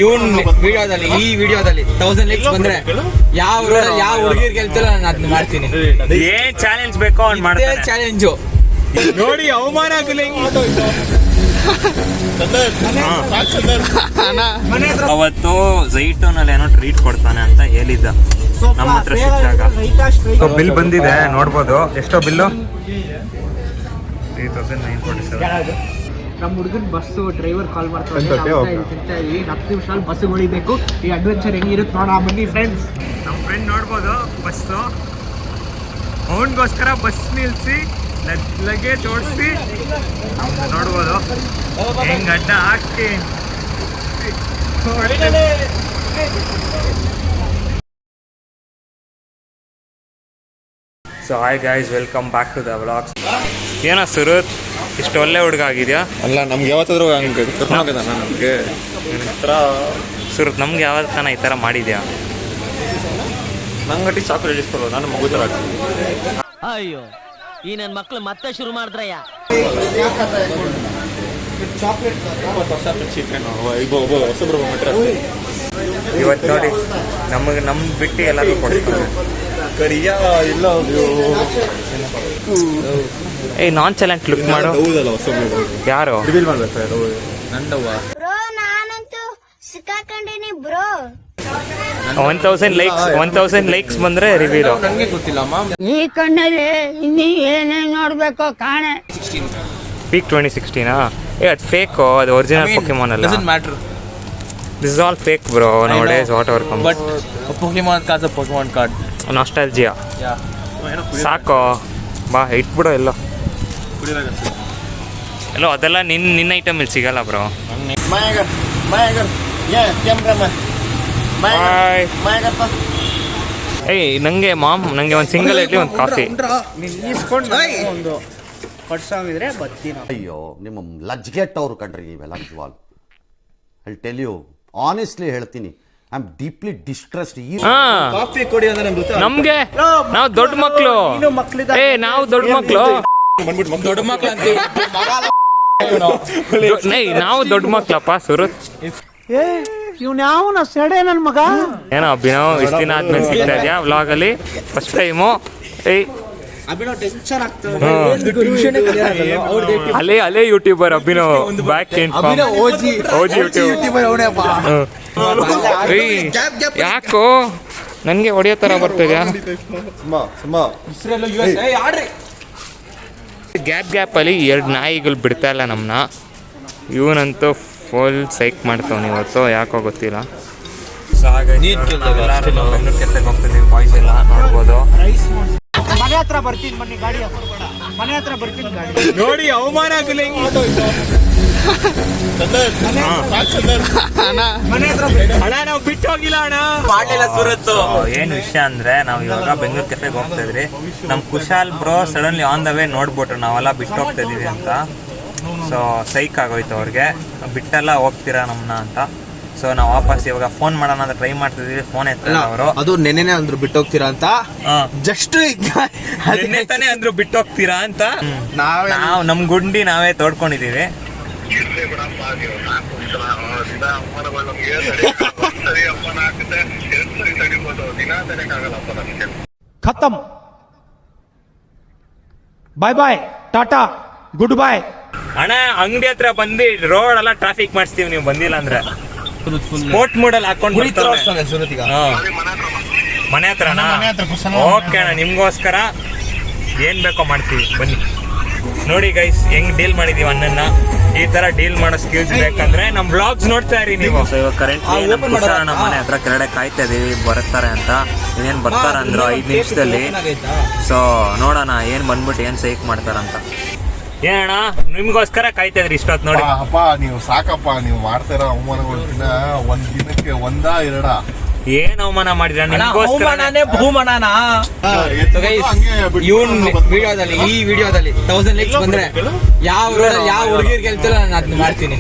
ಇವನ್ ವಿಡಿಯೋದಲ್ಲಿ ಈ ವಿಡಿಯೋದಲ್ಲಿ 1000 ಲೈಕ್ಸ್ ಬಂದ್ರೆ ಯಾವ ಹುಡುಗಿರ್ ಗೆಲ್ತಿಲ್ಲ ನಾನು ಅದನ್ನ ಮಾಡ್ತೀನಿ. ಏನ್ ಚಾಲೆಂಜ್ ಬೇಕೋ ಅವ್ನು ಮಾಡ್ತಾರೆ ಚಾಲೆಂಜು ನೋಡಿ ಅವಮಾನ ಆಗಲಿ. ಅವತ್ತು ಝೈಟೋನಲ್ಲಿ ಏನೋ ಟ್ರೀಟ್ ಕೊಡ್ತಾನೆ ಅಂತ ಹೇಳಿದ್ದ ನಮ್ಮ ಹತ್ರ ಸಿಕ್ಕಾಗ. ಬಿಲ್ ಬಂದಿದೆ ನೋಡ್ಬೋದು. ಎಷ್ಟೋ ಬಿಲ್ಲು? 3947. ನಮ್ಮ ಹುಡುಗನ ಬಸ್ಸು ಡ್ರೈವರ್ ಕಾಲ್ ಮಾಡ್ತಾರೆ. 10 ನಿಮಿಷ ಬಸ್ ಹೊಡಿಬೇಕು. ಈ ಅಡ್ವೆಂಚರ್ ಹೆಂಗಿರುತ್ತೆ ನೋಡ ಬನ್ನಿ ಫ್ರೆಂಡ್ಸ್. ನಮ್ಮ ಫ್ರೆಂಡ್ ನೋಡ್ಬೋದು ಬಸ್ಸು. ಅವನಿಗೋಸ್ಕರ ಬಸ್ ನಿಲ್ಸಿ ಲಗೇಜ್ ಓಡಿಸಿ ನೋಡ್ಬೋದು ಹೆಂಗ್ ಅಡ್ಡ ಹಾಕಿ. So hi guys, welcome back to the vlogs. ಏನೋ ಸುರತ್ ಇಷ್ಟು ಒಳ್ಳೆ ಹುಡುಗ ಆಗಿದೆಯಾ? ಅಲ್ಲ, ನಮ್ಗೆ ಯಾವತ್ತಾದ್ರೂ ಹಂಗೆ ಕರ್ಕೊಂಡೋಗಿದ್ದ ನಮಗೆ ಈ ಥರ ಸುರತ್ ನಮ್ಗೆ ಯಾವತ್ತನ ಈ ಥರ ಮಾಡಿದ್ಯಾ? ನಂಗಟ್ಟಿ ಚಾಕ್ಲೇಟ್ ಇಸ್ಕೊಳ್ಳೋ, ನಾನು ಮಗು ಥರ ಆಗ್ತೀನಿ. ಅಯ್ಯೋ, ಈ ನನ್ನ ಮಕ್ಳು ಮತ್ತೆ ಶುರು ಮಾಡಿದ್ರಯ್ಯ. ಇವತ್ತು ನೋಡಿ ನಮ್ಗೆ ಬಿಟ್ಟು ಎಲ್ಲರೂ ಕೊಡ್ತಾರೆ. ಏಯ್ ನಾನ್ ಚಾಲೆಂಟ್ ಲುಕ್ ಮಾಡು. ಯಾರು ರಿವೀಲ್ ಮಾಡ್ಬೇಕು? ನಂದವ್ವ ಬ್ರೋ, ನಾನಂತೂ ಸಿಕ್ಕಾಕೊಂಡಿನಿ ಬ್ರೋ. 1000 ಲೈಕ್ಸ್ ಬಂದ್ರೆ ರಿವೀಲ್. ನನಗೆ ಗೊತ್ತಿಲ್ಲಮ್ಮ. ಈ ಕಣ್ಣಲ್ಲಿ ಇನ್ನೀ ಏನೇನ್ ನೋಡ್ಬೇಕೋ ಕಾಣೆ. ಪೀಕ್ 2016 ಅದು ಫೇಕ್, ಅದು ಒರಿಜಿನಲ್ ಪೋಕೆಮಾನ್ ಅಲ್ಲ. Doesn't matter. This is all fake bro. nowadays whatever comes, but Pokemon card Pokemon card nostalgia. ಸಾಕು ಬಾ ಇಟ್ಬಿಡೋ. ಎಲ್ಲೋ ಅದೆಲ್ಲ ನಿನ್ನ ಐಟಮ್ ಇಲ್ಲಿ ಸಿಗಲ್ಲ ಬ್ರೋ. ಏಯ್ ನಂಗೆ ಒಂದು ಸಿಂಗಲ್ ಇಡ್ಲಿ ಒಂದು ಕಾಫಿ. ಒಂದು ಪಡ್ಸಾಮಿದ್ರೆ ಬರ್ತೀನಿ. ಅಯ್ಯೋ, ನಿಮ್ಮ ಲಜ್ಗೆಟ್ಟವ್ರು ಕಣ್ರಿ ನೀವೆಲ್ಲ. ನಿಜವಾಗ್ ಐ ಟೆಲ್ ಯು ಆನೆಸ್ಟ್ಲಿ ಹೇಳ್ತೀನಿ, I am deeply distressed. Coffee ಕೊಡಿ ಅಂದ್ರೆ ನಮ್ಗೆ ನಾವು ದೊಡ್ಡ ಮಕ್ಕಳು. ನಾವು ದೊಡ್ಡ ಮಕ್ಕಳು. ದೊಡ್ಡ ಮಕ್ಳು ಅಂತೀವಿ. ನಾವು ದೊಡ್ಡ ಮಕ್ಳಪ್ಪ. ಸುರತ್ ಇವ್ನ ಯಾವನ ಸೆಡೆ ನನ್ ಮಗ. ಏನೋ ಅಭಿನವ್ ಇಷ್ಟು ದಿನ ಆದ್ಮೇಲೆ ಸಿಗ್ತಾ ಇದೆಯಾ ವ್ಲಾಗ್ ಅಲ್ಲಿ ಫಸ್ಟ್ ಟೈಮು? ಅಭಿನವ್ ಟೆನ್ಷನ್ ಆಗ್ತದೆ. ಅಲ್ಲೇ YouTuber Abhinav. Back OG YouTuber. ಯಾಕೋ ನನ್ಗೆ ಹೊಡೆಯೋ ತರ ಬರ್ತಿದ್ಯಾ? ಗ್ಯಾಪ್ ಅಲ್ಲಿ 2 ನಾಯಿಗಳು ಬಿಡ್ತಾ ಇಲ್ಲ ನಮ್ಮನ್ನ. ಇವನಂತೂ ಫುಲ್ ಸೈಕ್ ಮಾಡ್ತಾವ್ ಇವತ್ತು, ಯಾಕೋ ಗೊತ್ತಿಲ್ಲ. ಹೋಗ್ತಿದ್ದೀವಿ ಬಾಯ್ಸ್ ಎಲ್ಲ ನೋಡ್ಬೋದು. ಮನೆ ಹತ್ರ ಬರ್ತೀನಿ ಬನ್ನಿ, ಗಾಡಿ ಮನೆ ಹತ್ರ ಬರ್ತೀನಿ ಗಾಡಿ. ನೋಡಿ ಅವಮಾನ ಆಗಲಿ. ಅಣ್ಣ ನಾವು ಬಿಟ್ಟು ಹೋಗಿಲ್ಲ ಅಣ್ಣ. ಮಾಡಲಿಲ್ಲ ಸೂರತ್. ಏನ್ ವಿಷಯ ಅಂದ್ರೆ ನಾವು ಇವಾಗ ಬೆಂಗಳೂರು ಕೆಫೆಗೆ ಹೋಗ್ತಾ ಇದ್ರಿ. ನಮ್ Kushal bro suddenly on the way ನೋಡ್ಬಿಟ್ರು ನಾವೆಲ್ಲ ಬಿಟ್ಟು ಹೋಗ್ತಾ ಇದೀವಿ ಅಂತ. ಸೊ ಸೈಕ್ ಆಗೋಯ್ತು ಅವ್ರಿಗೆ, ಬಿಟ್ಟೆಲ್ಲ ಹೋಗ್ತೀರಾ ನಮ್ಮನ್ನ ಅಂತ. ಸೊ ನಾವು ವಾಪಸ್ ಇವಾಗ ಫೋನ್ ಮಾಡೋಣ ಅಂತ ಟ್ರೈ ಮಾಡ್ತಿದೀವಿ, ಫೋನ್ ಎತ್ತಲ್ಲ ಅವರು. ಅದು ನೆನ್ನೆನೆ ಅಂದ್ರು ಬಿಟ್ಟು ಹೋಗ್ತೀರಾ ಅಂತ. ಜಸ್ಟ್ ತಾನೇ ಅಂದ್ರು ಬಿಟ್ಟು ಹೋಗ್ತೀರಾ ಅಂತ. ನಾವು ನಮ್ ಗುಂಡಿ ನಾವೇ ತೋಡ್ಕೊಂಡಿದೀವಿ. ಖತಮ್. ಬಾಯ್ ಬಾಯ್, ಟಾಟಾ, ಗುಡ್ ಬಾಯ್. ಅಣ್ಣ ಅಂಗಡಿ ಹತ್ರ ಬಂದು ರೋಡ್ ಎಲ್ಲ ಟ್ರಾಫಿಕ್ ಮಾಡಿಸ್ತೀವಿ ನೀವು ಬಂದಿಲ್ಲ ಅಂದ್ರೆ. ಸ್ಪೋರ್ಟ್ ಮೂಡಲ್ಲಿ ಹಾಕೊಂಡು ಮನೆ ಹತ್ರನಾ? ಓಕೆ ಅಣ್ಣ, ನಿಮ್ಗೋಸ್ಕರ ಏನ್ ಬೇಕೋ ಮಾಡ್ತೀವಿ ಬನ್ನಿ. ನೋಡಿ ಗೈಸ್ ಹೆಂಗ್ ಡೀಲ್ ಮಾಡಿದೀವಿ ಅಣ್ಣನ್ನ. ಈ ತರ ಡೀಲ್ ಮಾಡೋ ಸ್ಕಿಲ್ಸ್ ಬೇಕಂದ್ರೆ ನಮ್ ವ್ಲಾಗ್ಸ್ ನೋಡ್ತಾ ಇರಿ ನೀವು. ಇವಾಗ ಕರೆಂಟ್ ಮನೆ ಹತ್ರ ಕೆಳಗಡೆ ಕಾಯ್ತಾ ಇದೀವಿ ಬರ್ತಾರೆ ಅಂತ. ಇನ್ನೇನ್ ಬರ್ತಾರ ಅಂದ್ರು 5 ನಿಮಿಷದಲ್ಲಿ. ಸೊ ನೋಡೋಣ ಏನ್ ಬಂದ್ಬಿಟ್ಟು ಏನ್ ಸೈಕ್ ಮಾಡ್ತಾರಂತ. ಏನಣ್ಣ ನಿಮ್ಗೋಸ್ಕರ ಕಾಯ್ತಾ ಇದ್ರಿ ಇಷ್ಟೊತ್ತು ನೋಡಿ. ಅಪ್ಪ ನೀವು ಸಾಕಪ್ಪ, ನೀವು ಮಾಡ್ತಾರ ಅವಮಾನಗಳ ದಿನ ಒಂದ್ ದಿನಕ್ಕೆ 1-2 ಏನ್ ಅವಮಾನ ಮಾಡಿದ್ರ ಅವಮಾನನೇ ಬಹುಮಾನನಾ? ಇವನ್ ವಿಡಿಯೋದಲ್ಲಿ ಈ ವಿಡಿಯೋದಲ್ಲಿ 1000 ಲೈಕ್ಸ್ ಬಂದ್ರೆ ಯಾವ ಹುಡುಗಿರ್ ಗೆಲ್ತಿಲ್ಲ ನಾನು ಅದನ್ನ ಮಾಡ್ತೀನಿ.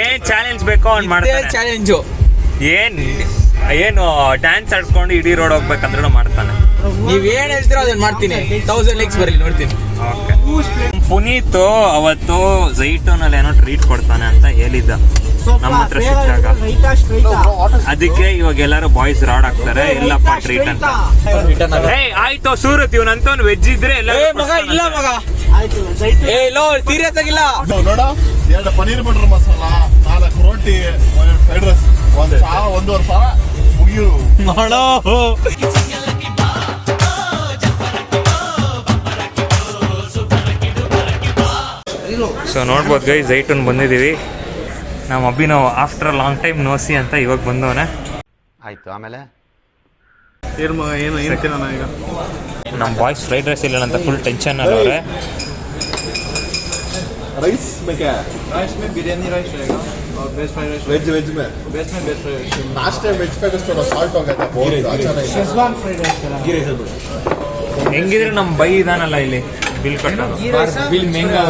ಏನ್ ಚಾಲೆಂಜ್ ಬೇಕೋ ಅವ್ನು ಮಾಡ್ತಾನೆ. ಚಾಲೆಂಜು ಏನು ಡ್ಯಾನ್ಸ್ ಆಡ್ಕೊಂಡು ಇಡೀ ರೋಡ್ ಹೋಗ್ಬೇಕಂದ್ರೂ ಮಾಡ್ತಾನೆ. ನೀವೇನ್ ಹೇಳ್ತೀರೋ ಅದನ್ನ ಮಾಡ್ತೀನಿ. 1000 ಲೈಕ್ಸ್ ಬರಲಿ ನೋಡ್ತೀನಿ. ಪುನೀತ್ ಅವತ್ತು ಝೈಟೋನಲ್ಲಿ ಏನೋ ಟ್ರೀಟ್ ಕೊಡ್ತಾನೆ ಅಂತ ಹೇಳಿದ್ದ. ನಮ್ಮ ಹತ್ರ ಸಿಕ್ಕಾಗ. ಅದಕ್ಕೆ ಇವಾಗ ಎಲ್ಲರೂ ಬಾಯ್ಸ್ ರಾಡ್ ಹಾಕ್ತಾರೆ, ಎಲ್ಲಪ್ಪ ಟ್ರೀಟ್ ಅಂತ. ಆಯ್ತು ಸೂರತ್ ಇವನಂತವ್ನು ವೆಜ್ ಇದ್ರೆ ಎಲ್ಲ ಮಗ ಇಲ್ಲ ಮಗ, ಏ ಲೋ ಸೀರಿಯಸ್ ಆಗಿಲ್ಲ. ನೋಡ, 2 ಪನೀರ್ ಬಟರ್ ಮಸಾಲ, 4 ರೋಟಿ, 1 ಫ್ರೈಡ್ ರೈಸ್, 1,1,500 ಮುಗಿಯು ಮಾಡೋ. ಸೊ ನೋಡ್ಬೋದು ಗೈಸ್, ಜೈಟೂನ್ ಬಂದಿದ್ದೀವಿ. ನಮ್ಮ ಅಭಿನವ್ ಆಫ್ಟರ್ ಲಾಂಗ್ ಟೈಮ್ ನೋಸಿ ಅಂತ ಇವಾಗ ಬಂದವನೆ. ಆಯ್ತು, ಆಮೇಲೆ ನಮ್ಮ ಬಾಯ್ಸ್ ಫ್ರೈಡ್ ರೈಸ್ ಇಲ್ಲ ಅಂತ ಫುಲ್ ಟೆನ್ಷನ್ ಅಲ್ಲವ್ರೆ. ರೈಸ್ ಬೇಕೆ? बिरयानी राइस रहेगा और veg fried rice, veg veg में वेज में veg fried rice. Last time veg fried rice थोड़ा सॉल्ट हो गया था, बहुत अच्छा नहीं था. शेजवान फ्राइड राइस ಹೆಂಗಿದ್ರೆ ನಮ್ಮ ಬೈ ಇದಾನಲ್ಲ ಇಲ್ಲಿ ಬಿಲ್ ಕಟ್ಟೋದು. ಬಿಲ್ ಮೆಂಗಾ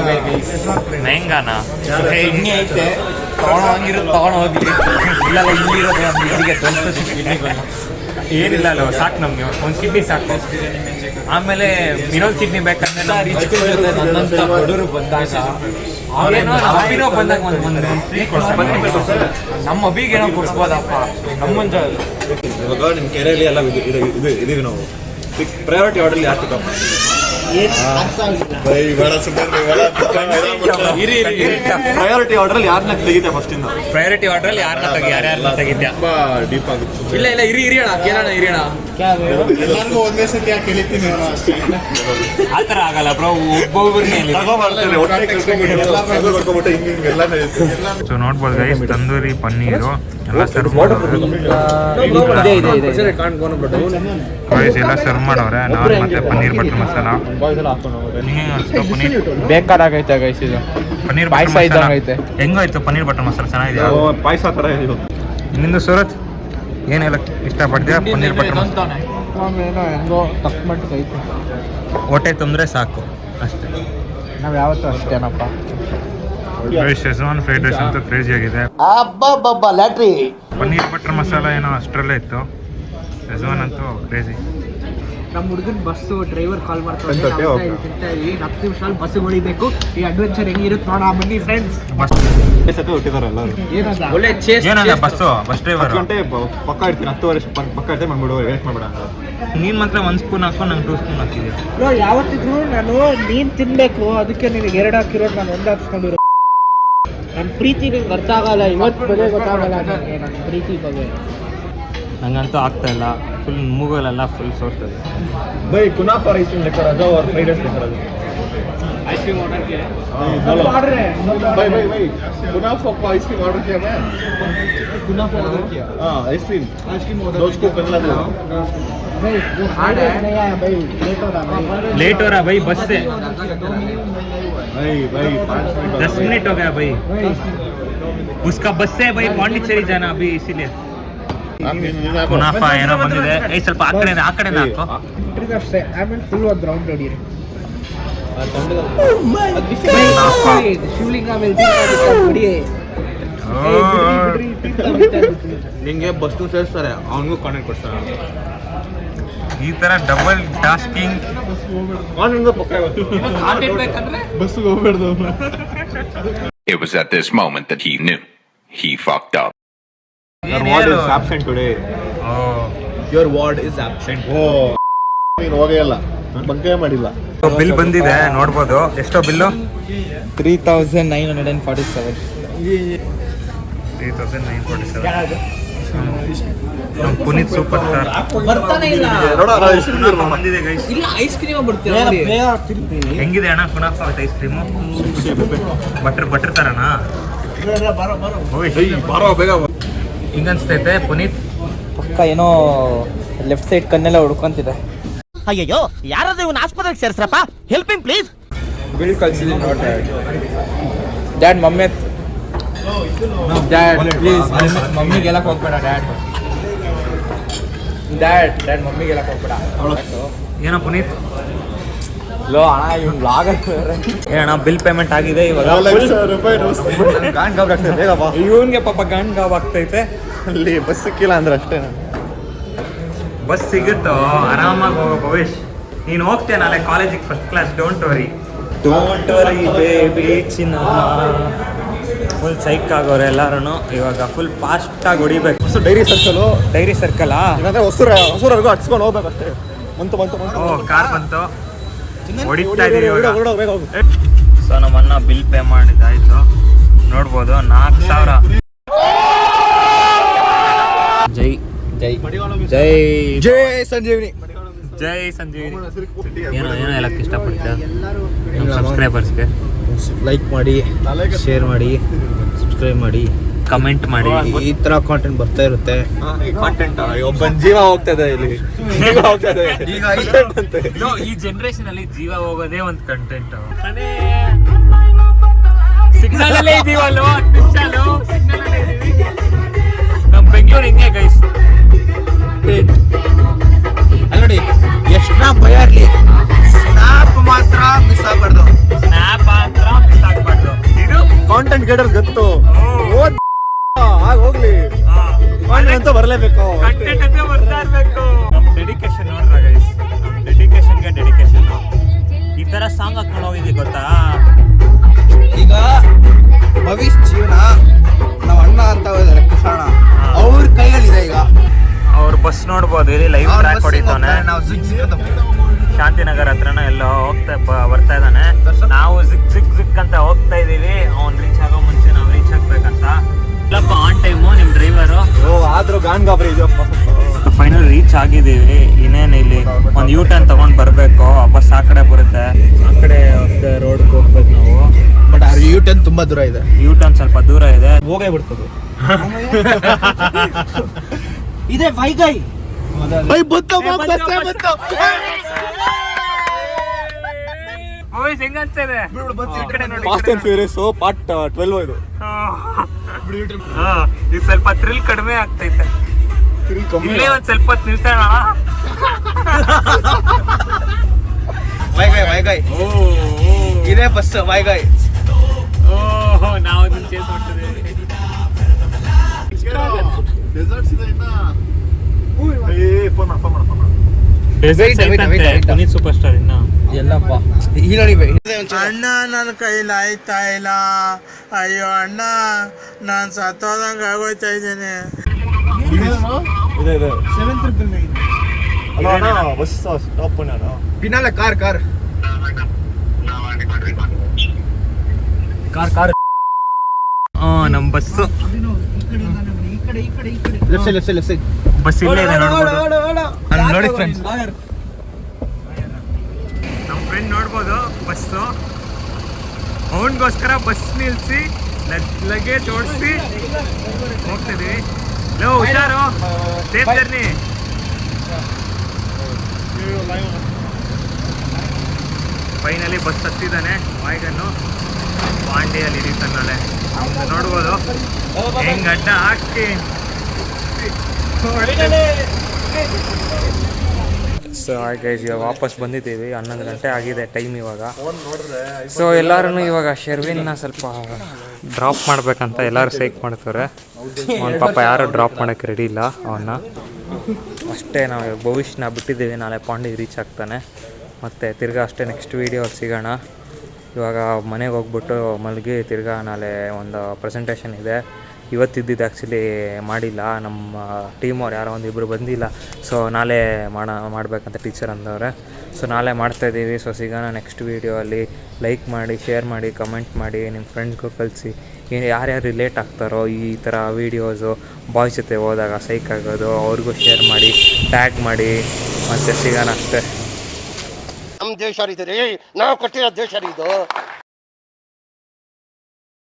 ಮೆಹಂಗಾನಾ? ಎಣ್ಣೆ ಐತೆ, ತಗೊಂಡು ಹೋಗ್ಲಿ. ಇಲ್ಲ ಇಲ್ಲಿರೋದು ಒಂದು ಇಲ್ಲಿಗೆ ಏನಿಲ್ಲ ಅಲ್ಲ, ಸಾಕು ನಮ್ಗೆ ಒಂದು ಕಿಡ್ನಿ ಸಾಕು. ಆಮೇಲೆ ಇನ್ನೊಂದು ಕಿಡ್ನಿ ಬೇಕಂದ್ರೆ ರಿಚ್ ಜೊತೆ ನನ್ನಂತ ಬಡವರು ಬಂದಾಗ ಅಭಿನವ್ ಬಂದಾಗ ನಮ್ಮ ಅಭಿಗೆ ಏನೋ ಕೊಡ್ಸ್ಬೋದಪ್ಪ. ನಮ್ಮಂತ ಇವಾಗ ನಿಮ್ಮ ಕೆರೆಯಲ್ಲಿ ಎಲ್ಲ ಇದೀವಿ ನಾವು. ಪ್ರಯಾರಿಟಿ ಆರ್ಡರ್ ಯಾರು ತಗೊಂಡು ಪ್ರಯಾರಿಟಿ ಆರ್ಡರ್ ಯಾರನ್ನ ತೆಗಿತೆ ಫಸ್ಟ್ ಇಂದ? ಪ್ರಯಾರಿಟಿ ಆರ್ಡರ್ ಯಾರನ್ನ ತೆಗಿತ್ಯಾ? ಡೀಪ್ ಆಗುತ್ತೆ. ಇಲ್ಲ ಇಲ್ಲ ಇರಿಯೋಣ ಕೇಳೋಣ ಇರಿಯೋಣ. ಎಲ್ಲರಿಗೂ ಒಂದೇ ಸತಿ ಯಾಕೆ ಕಲಿತೀನಿ ಅಷ್ಟೇ. ಆ ಥರ ಆಗಲ್ಲ ಬ್ರೋ, ಒಬ್ಬೊಬ್ಬರಿಗೆ. ಸೊ ನೋಡ್ಬೋದು ಗೈಸ್, ತಂದೂರಿ ಪನ್ನೀರು ಎಲ್ಲ ಸರ್ವ್ ಮಾಡೋರು. ಎಲ್ಲ ಸರ್ವ್ ಮಾಡವ್ರೆ. ನಾನ್ ಮತ್ತೆ ಪನ್ನೀರ್ ಬಟರ್ ಮಸಾಲ. ಪನ್ನೀರ್ ಬೇಕಾದಾಗೈತೆ ಗೈಸ್, ಇದು ಪನ್ನೀರ್ ಪಾಯಸ ಇದ್ದಂಗೈತೆ. ಹೆಂಗಾಯ್ತು ಪನ್ನೀರ್ ಬಟರ್ ಮಸಾಲ? ಚೆನ್ನಾಗಿದೆಯಾ? ಪಾಯಸ ಥರ ಇದು. ನಿಂದು ಸೂರತ್ ಏನೆಲ್ಲ ಇಷ್ಟಪಡ್ತೀಯ? ಪನ್ನೀರ್ ಬಟರ್ ಮಸಾಲ ಏನೋ ಹೆಂಗೋ ತಕ್ಕ ಮಟ್ಟಿಗೆ ಐತೆ. ಹೊಟ್ಟೆ ತುಂಬಿದ್ರೆ ಸಾಕು ಅಷ್ಟೇ. ನಾವು ಯಾವತ್ತೂ ಅಷ್ಟೇನಪ್ಪ. ಶೆಜ್ವಾನ್ ಫ್ರೈಡ್ ರೈಸ್ ಅಂತೂ ಕ್ರೇಜಿ ಆಗಿದೆ. ಲ್ಯಾಟ್ರಿ ಪನ್ನೀರ್ ಬಟರ್ ಮಸಾಲ ಏನೋ ಅಷ್ಟರಲ್ಲೇ ಇತ್ತು. ಶೆಜ್ವಾನ್ ಅಂತೂ ಕ್ರೇಜಿ. ನಮ್ಮ ಹುಡುಗನ ಬಸ್ಸು ಡ್ರೈವರ್ ಕಾಲ್ ಮಾಡ್ತಾರೆ, ತಿಂತಾ ಇದೀವಿ, 10 ನಿಮಿಷ ಬಸ್ ಹೊಡಿಬೇಕು. ಈ ಅಡ್ವೆಂಚರ್ ಹೆಂಗಿರುತ್ತೆ ನೋಡ ಬನ್ನಿ ಫ್ರೆಂಡ್ಸ್. ಹುಟ್ಟಿದಾರೆ ಎಲ್ಲರೂ. ಒಳ್ಳೆ ಚೇಸ್ ಏನಲ್ಲ ಬಸ್ ಡ್ರೈವರ್ 10 ಗಂಟೆ ಪಕ್ಕ ಇರ್ತೀನಿ, 10 ವರ್ಷ ಪಕ್ಕ ಇರ್ತೀನಿ, ಬಂದ್ಬಿಡು, ವೇಸ್ಟ್ ಮಾಡ್ಬೇಡ ಅಂತ. ನೀನ್ ಮಾತ್ರ 1 ಸ್ಪೂನ್ ಹಾಕೋ, ನಂಗೆ 2 ಸ್ಪೂನ್ ಹಾಕಿದ್ಯಾ. ಯಾವತ್ತಿದ್ರು ನಾನು ನೀನ್ ತಿನ್ಬೇಕು, ಅದಕ್ಕೆ ನಿನಗೆ 2 ಹಾಕಿರೋದು, ನಾನು 1 ಹಾಕ್ಸ್ಕೊಂಡಿರೋ. ನನ್ನ ಪ್ರೀತಿ ನಿಂಗೆ ಅರ್ಥ ಆಗಲ್ಲ, ಇವತ್ತು ಬೆಲೆ ಗೊತ್ತಾಗಲ್ಲ ನನಗೆ ನನ್ನ ಪ್ರೀತಿ ಬಗ್ಗೆ. ನಂಗಂತೂ ಆಗ್ತಾ ಇಲ್ಲ, ಫುಲ್ ಮೂಗಲೆಲ್ಲ ಫುಲ್ ಸೋರ್ತದೆ. ಬೈ ಕುನಾಫಾ ರೈಸ್ ಲೆಕ್ಕ ರಜಾ और फ्राइड राइस ಲೆಕ್ಕ ರಜಾ. आइसक्रीम ऑर्डर किया है। भाई भाई भाई कुनाफा को आइसक्रीम ऑर्डर किया मैं। कुनाफा ऑर्डर किया। हाँ आइसक्रीम ऑर्डर दोस्त को करना दो भाई, वो हार्ड है नहीं आया भाई, लेट हो रहा भाई, बस से भाई भाई 10 मिनट हो गया भाई, उसका बस से भाई पांडिचेरी जाना अभी, इसीलिए ಕುನಾಫಾ ಏನೋ ಬಂದಿದೆ. ಸ್ವಲ್ಪ ಆ ಕಡೆ ಹಾಕೋ. ಐ ಮೀನ್ ಫುಲ್ ಒಂದು ರೌಂಡ್ ನೋಡಿ. ಶಿವಲಿಂಗ ನಿಂಗೆ ಬಸ್ ಸೇರಿಸ್ತಾರೆ, ಅವನಿಗೂ ಕಾಂಟ್ಯಾಕ್ಟ್ ಕೊಡ್ತಾರೆ. ಈ ತರ ಡಬಲ್ ಟಾಸ್ಕಿಂಗ್ ಬಸ್ ಹೋಗ್ಬೇಡ್ದು. It was at this moment that he knew he fucked up. Your ward is absent today. Your ward is absent. ನೀನು ಹೋಗೇ ಇಲ್ಲ, ಬಗ್ಗೆ ಮಾಡಿಲ್ಲ. ಬಿಲ್ ಬಂದಿದೆ ನೋಡ್ಬೋದು. ಎಷ್ಟೋ ಬಿಲ್ಲು? 3,947. 3,947. ಪುನೀತ್ ಸೂಪರ್ ಸ್ಟಾರ್ ಬರ್ತಾನೆ ಇಲ್ಲ. ಬಂದಿದೆ ಗೈಸ್. ಇಲ್ಲ ಐಸ್ ಕ್ರೀಮ್ ಬರ್ತೀರಾ? ಹೆಂಗಿದೆ ಅಣ್ಣ ಕುನಾಫಾ ಐಸ್ ಕ್ರೀಮು? ಬಟರ್ ತರನಾ? ಬಾರೋ ಬೇಗ. ಹಿಂಗನ್ಸ್ತೈತೆ ಪುನೀತ್? ಪಕ್ಕ ಏನೋ ಲೆಫ್ಟ್ ಸೈಡ್ ಕಣ್ಣೆಲ್ಲ ಹುಡ್ಕೊಂತಿದೆ. ಅಯ್ಯಯ್ಯೋ, ಯಾರಾದ್ರೂ ಇವನ್ ಆಸ್ಪತ್ರೆಗೆ ಸೇರ್ಸ್ರಪ್ಪ, ಹೆಲ್ಪ್ ಹಿಮ್ ಪ್ಲೀಸ್. ಬಿಲ್ ಕಳ್ಸಿದ್ದೀನಿ ನೋಡಿ. ಡ್ಯಾಡ್ ಮಮ್ಮಿ ಡ್ಯಾಡ್ ಪ್ಲೀಸ್ ಮಮ್ಮಿಗೆ ಹೇಳಕ್ ಹೋಗ್ಬೇಡ. ಡ್ಯಾಡ್ ಮಮ್ಮಿಗೆ ಹೇಳಕ್ ಹೋಗ್ಬೇಡ. ಏನೋ ಪುನೀತ್ ಲೋ ಅಣ್ಣ ಇವ್ನು ಬ್ಲಾಗ್ ಏನಣ್ಣ ಬಿಲ್ ಪೇಮೆಂಟ್ ಆಗಿದೆ ಇವಾಗ. ಇವನ್ಗೆ ಪಾಪ ಗಂಡ್ ಗಾವ್ ಆಗ್ತೈತೆ. ಅಲ್ಲಿ ಬಸ್ ಸಿಕ್ಕಿಲ್ಲ ಅಂದ್ರೆ ಅಷ್ಟೇ. ಬಸ್ ಸಿಗುತ್ತೋ, ಆರಾಮಾಗಿ ಹೋಗೋ ಭವೇಶ್. ನೀನು ಹೋಗ್ತೇನೆ ನಾಳೆ ಕಾಲೇಜಿಗೆ first class. Don't worry baby ಚಿನ್ನ ಫುಲ್ ಸೈಕ್ ಆಗೋರು ಎಲ್ಲರೂ. ಇವಾಗ ಫುಲ್ ಫಾಸ್ಟಾಗಿ ಹೊಡಿಬೇಕು. ಡೈರಿ ಸರ್ಕಲು, ಡೈರಿ ಸರ್ಕಲಾ, ಇಲ್ಲಾಂದ್ರೆ ಹೊಸೂರವರೆಗೂ ಹಟ್ಸ್ಕೊಂಡು ಹೋಗ್ಬೇಕು ಅಷ್ಟೇ. ಬಂತು ಕಾರ್ ಬಂತು, ಹೊಡಿತಾ ಇದೀವಿ ಇವಾಗ. ಬೇಗ ಹೋಗು. ಸೊ ನಮ್ಮನ್ನ ಬಿಲ್ ಪೇ ಮಾಡಿದ್ದಾಯ್ತು, ನೋಡ್ಬೋದು 4,000. ಜೈ ಜೈ ಜೈ ಜೈ ಸಂಜೀವಿನಿ. ಜೈ ಸಂಜೀವಿನಿ. ಏನೋ ಹೇಳಕ್ಕೆ ಇಷ್ಟಪಡ್ತೀರಾ ನಮ್ಮ ಸಬ್ಸ್ಕ್ರೈಬರ್ಸ್ಗೆ? ಲೈಕ್ ಮಾಡಿ, ಶೇರ್ ಮಾಡಿ, ಸಬ್ಸ್ಕ್ರೈಬ್ ಮಾಡಿ, ಕಮೆಂಟ್ ಮಾಡಿ. ಈ ತರ ಕಾಂಟೆಂಟ್ ಬರ್ತಾ ಇರುತ್ತೆ. ಕಾಂಟೆಂಟ್ ಒಬ್ಬನ ಜೀವ ಹೋಗ್ತಾ ಇದೆ ಇಲ್ಲಿ. ಈ ಜನರೇಷನ್ ಅಲ್ಲಿ ಜೀವ ಹೋಗೋದೇ ಒಂದು ಕಂಟೆಂಟ್. ಸಿಗ್ನಲ್ ಅಲ್ಲೇ ಇದೀವಲ್ವ, ನಮ್ ಬೆಂಗಳೂರು ಹಿಂಗೆ ಗೈಸ್. ನೋಡಿ ಎಷ್ಟನ ಭಯ ಇರ್ಲಿ, ಸ್ನ್ಯಾಪ್ ಮಾತ್ರ ಮಿಸ್ ಆಗ್ಬಾರ್ದು. ಸ್ನ್ಯಾಪ್ ಮಾತ್ರ ಮಿಸ್ ಆಗ್ಬಾರ್ದು. ಇದು ಕಾಂಟೆಂಟ್ ಕ್ರಿಯೇಟರ್ಸ್ ಗೊತ್ತು. ಹೋಗ್ಲಿ, ಕಾಂಟೆಂಟ್ ಅಂತ ಬರಲೇಬೇಕು. ಕಂಟೆಂಟ್ ಅಂತ ಬರ್ತಾ ಇರ್ಬೇಕು. ನಮ್ ಡೆಡಿಕೇಶನ್ ನೋಡ್ರ ಗೈಸ್, ನಮ್ ಡೆಡಿಕೇಶನ್ಗೆ ಡೆಡಿಕೇಶನ್. ಈ ತರ ಸಾಂಗ್ ಹಾಕೊಂಡು ಹೋಗಿದ್ವಿ ಗೊತ್ತಾ? ಈಗ ಭವಿಷ್ ಜೀವನ ನಾವ್ ಅಣ್ಣ ಅಂತ ಹೋದ್ರೆ ಕಿಸಣ ಅವ್ರ ಕೈಯಲ್ಲಿದೆ. ಈಗ ಅವ್ರ ಬಸ್ ನೋಡ್ಬೋದು, ಇಲ್ಲಿ ಲೈವ್ ಟ್ರ್ಯಾಕ್ ಹೊಡಿತಾನೆ. ನಾವು ಶಾಂತಿನಗರ ಹತ್ರನ ಎಲ್ಲೋ ಬರ್ತಾ ಇದ್ದಾನೆ. ನಾವು ಜಿಕ್ ಅಂತ ಹೋಗ್ತಾ ಇದೀವಿ. ಅವ್ನು ರೀಚ್ ಆಗೋ ಮುಂಚೆ ನಾವು ರೀಚ್ ಆಗ್ಬೇಕಂತ. ಇಲ್ಲಪ್ಪ ಆನ್ ಟೈಮು ನಿಮ್ಮ ಡ್ರೈವರು. ಆದ್ರೂ ಗಾನ್ ಗಾಬರಿ ಇದೆಯಪ್ಪ. ಫೈನಲ್ ರೀಚ್ ಆಗಿದ್ದೀವಿ. ಇನ್ನೇನು ಇಲ್ಲಿ ಒಂದು ಯೂ ಟರ್ನ್ ತಗೊಂಡು ಬರಬೇಕು. ಬಸ್ ಆ ಕಡೆ ಬರುತ್ತೆ, ಆ ಕಡೆ ರೋಡ್ಗೆ ಹೋಗ್ಬೇಕು ನಾವು. ಬಟ್ ಯೂ ಟರ್ನ್ ತುಂಬಾ ದೂರ ಇದೆ. ಯೂ ಟರ್ನ್ ಸ್ವಲ್ಪ ದೂರ ಇದೆ, ಹೋಗೇ ಬಿಡ್ತದೆ. ಇದೆ ವೈಗೈ ಹೆಂಗ ಅನ್ಸ್ತಿದೆ? ಫಾಸ್ಟ್ ಅಂಡ್ ಫ್ಯೂರಿಯಸ್ ಪಾರ್ಟ್ 12 ಇದು. ಇದು ಸ್ವಲ್ಪ ಥ್ರಿಲ್ ಕಡಿಮೆ ಆಗ್ತೈತೆ. ಇಲ್ಲೇ ಒಂದ್ ಸ್ವಲ್ಪ ಹೊತ್ತು ನಿಲ್ಸೋಣ. ವೈಗೈ ಇದೇ ಬಸ್ ವೈಗೈ. ಓಹೋ, ನಾವು ಅದನ್ನ ಚೇಸ್ ಮಾಡ್ತಿದ್ದೀವಿ. ಡೆಸರ್ಟ್ಸ್ ಇದೆ ಇನ್ನ. ಫೋನ್ ಪುನೀತ್ ಸೂಪರ್ ಸ್ಟಾರ್ ಇನ್ನ ಎಲ್ಲಪ್ಪ ಈ ನೋಡಿ ಅಣ್ಣ ನನ್ನ ಕೈಲಿ ಆಯ್ತಾ ಇಲ್ಲ. ಅಯ್ಯೋ ಅಣ್ಣ, ನಾನು ಸತ್ತೋದಂಗ ಆಗೋಯ್ತಾ ಇದ್ದೇನೆ. ಇದೆ 7th ಅಣ್ಣ ಬಸ್ ಸ್ಟಾಪ್ ಅಣ್ಣ. ಪಿನಾಲ ಕಾರ್ ನಮ್ ಬಸ್ಸು ಲೆಫ್ಟ್ ಸೈಡ್ ಬಸ್ ಇಲ್ಲೇ ಇದೆ ನೋಡ್ಬೋದು. ನೋಡಿ ಫ್ರೆಂಡ್ಸ್, ನಮ್ಮ ಫ್ರೆಂಡ್ ನೋಡ್ಬೋದು ಬಸ್ಸು. ಅವನಿಗೋಸ್ಕರ ಬಸ್ ನಿಲ್ಸಿ ಲಗೇಜ್ ಓಡಿಸಿ ಹೋಗ್ತಿದ್ವಿ. ಲೋ ಹುಷಾರು, ಸೇಫ್ ಜರ್ನಿ. ಫೈನಲಿ ಬಸ್ ಹತ್ತಿದ್ದಾನೆ. ವಾಯ್ಗನ್ನು ಪಾಂಡಿಯಲ್ಲಿ ಹಿಡಿತಾನೆ. ನೋಡ್ಬೋದು ಹೆಂಗ್ ಅಡ್ಡ ಹಾಕಿ. ಸೊ ಹಾಗೆ ಇವಾಗ ವಾಪಸ್ ಬಂದಿದ್ದೀವಿ. 11 ಗಂಟೆ ಆಗಿದೆ ಟೈಮ್ ಇವಾಗ. ಸೊ ಎಲ್ಲರೂ ಇವಾಗ ಶರ್ವಿನ್ನ ಸ್ವಲ್ಪ ಡ್ರಾಪ್ ಮಾಡ್ಬೇಕಂತ ಎಲ್ಲರೂ ಸೈಕ್ ಮಾಡ್ತಾರೆ. ಅವ್ನ ಪಾಪ ಯಾರು ಡ್ರಾಪ್ ಮಾಡೋಕ್ಕೆ ರೆಡಿ ಇಲ್ಲ ಅವನ್ನ. ಅಷ್ಟೇ, ನಾವು ಭವಿಷ್ಯನ ಬಿಟ್ಟಿದ್ದೀವಿ. ನಾಳೆ ಪಾಂಡಿ ರೀಚ್ ಆಗ್ತಾನೆ. ಮತ್ತು ತಿರ್ಗಾ ಅಷ್ಟೇ ನೆಕ್ಸ್ಟ್ ವೀಡಿಯೋಲ್ಲಿ ಸಿಗೋಣ. ಇವಾಗ ಮನೆಗೆ ಹೋಗ್ಬಿಟ್ಟು ಮಲಗಿ ತಿರ್ಗಾ ನಾಳೆ ಒಂದು ಪ್ರೆಸೆಂಟೇಷನ್ ಇದೆ. ಇವತ್ತಿದ್ದಿದ್ದು ಆ್ಯಕ್ಚುಲಿ ಮಾಡಿಲ್ಲ. ನಮ್ಮ ಟೀಮವ್ರು ಯಾರೋ ಒಂದಿಬ್ಬರು ಬಂದಿಲ್ಲ. ಸೊ ನಾಳೆ ಮಾಡಬೇಕಂತ ಟೀಚರ್ ಅಂದವ್ರೆ. ಸೊ ನಾಳೆ ಮಾಡ್ತಾಯಿದ್ದೀವಿ. ಸೊ ಸಿಗೋಣ ನೆಕ್ಸ್ಟ್ ವೀಡಿಯೋ ಅಲ್ಲಿ. ಲೈಕ್ ಮಾಡಿ, ಶೇರ್ ಮಾಡಿ, ಕಮೆಂಟ್ ಮಾಡಿ, ನಿಮ್ಮ ಫ್ರೆಂಡ್ಸ್ಗೂ ಕಳಿಸಿ. ಯಾರ್ಯಾರು ರಿಲೇಟ್ ಆಗ್ತಾರೋ ಈ ಥರ ವೀಡಿಯೋಸು, ಬಾಯ್ಸ್ ಜೊತೆ ಹೋದಾಗ ಸೈಕ್ ಆಗೋದು, ಅವ್ರಿಗೂ ಶೇರ್ ಮಾಡಿ, ಟ್ಯಾಗ್ ಮಾಡಿ. ಮತ್ತು ಸಿಗೋಣ ಅಷ್ಟೇ. ನಮ್ಮ ದೇಶ ರೀ, ನಾವು ಕೊಟ್ಟಿರೋ ದೇಶ ಇದು.